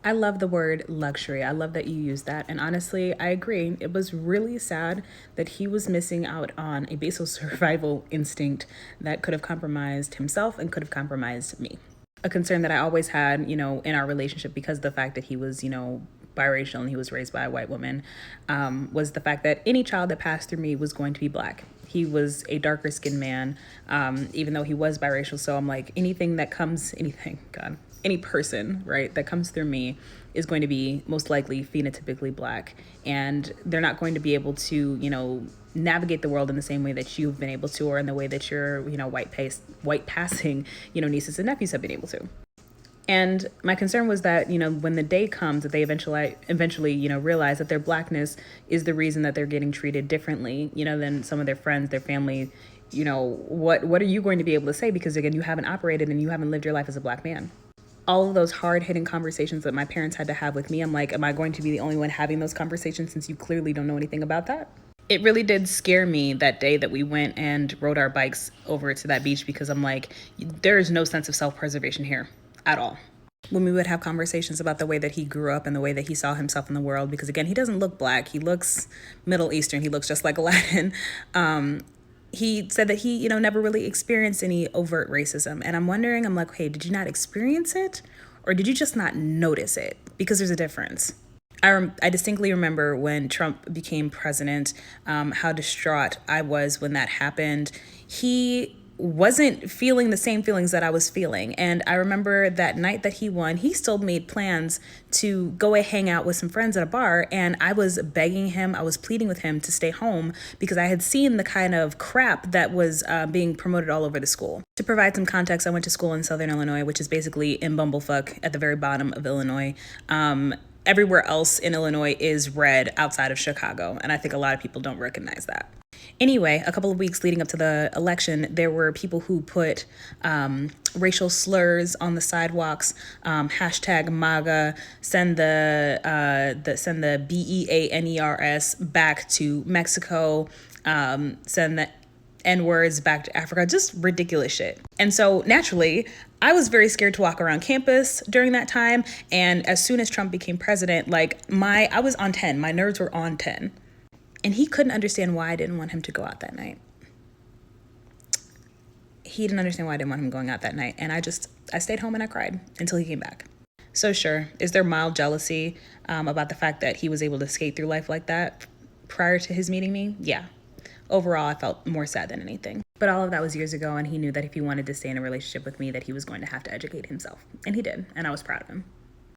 I love the word luxury. I love that you use that. And honestly, I agree. It was really sad that he was missing out on a basal survival instinct that could have compromised himself and could have compromised me. A concern that I always had, in our relationship because of the fact that he was, biracial and he was raised by a white woman, was the fact that any child that passed through me was going to be black. He was a darker skinned man, even though he was biracial. So I'm like, God, any person, right, that comes through me is going to be most likely phenotypically black. And they're not going to be able to, navigate the world in the same way that you've been able to, or in the way that your, white passing, nieces and nephews have been able to. And my concern was that, when the day comes that they eventually, realize that their blackness is the reason that they're getting treated differently, than some of their friends, their family, what are you going to be able to say? Because again, you haven't operated and you haven't lived your life as a black man. All of those hard-hitting conversations that my parents had to have with me, I'm like, am I going to be the only one having those conversations since you clearly don't know anything about that? It really did scare me that day that we went and rode our bikes over to that beach, because I'm like, there is no sense of self-preservation here at all. When we would have conversations about the way that he grew up and the way that he saw himself in the world, because again, he doesn't look black, he looks Middle Eastern, he looks just like Aladdin. He said that he, never really experienced any overt racism. And I'm wondering, I'm like, hey, did you not experience it? Or did you just not notice it? Because there's a difference. I distinctly remember when Trump became president, how distraught I was when that happened. He wasn't feeling the same feelings that I was feeling. And I remember that night that he won, he still made plans to go and hang out with some friends at a bar. And I was begging him, I was pleading with him to stay home because I had seen the kind of crap that was being promoted all over the school. To provide some context, I went to school in Southern Illinois, which is basically in Bumblefuck at the very bottom of Illinois. Everywhere else in Illinois is red outside of Chicago. And I think a lot of people don't recognize that. Anyway, a couple of weeks leading up to the election, there were people who put racial slurs on the sidewalks, hashtag MAGA, send the BEANERS back to Mexico, send the N-words back to Africa, just ridiculous shit. And so naturally, I was very scared to walk around campus during that time. And as soon as Trump became president, I was on 10, my nerves were on 10. And he couldn't understand why I didn't want him to go out that night. He didn't understand why I didn't want him going out that night. And I stayed home and I cried until he came back. So sure, is there mild jealousy about the fact that he was able to skate through life like that prior to his meeting me? Yeah. Overall, I felt more sad than anything. But all of that was years ago, and he knew that if he wanted to stay in a relationship with me, that he was going to have to educate himself. And he did, and I was proud of him.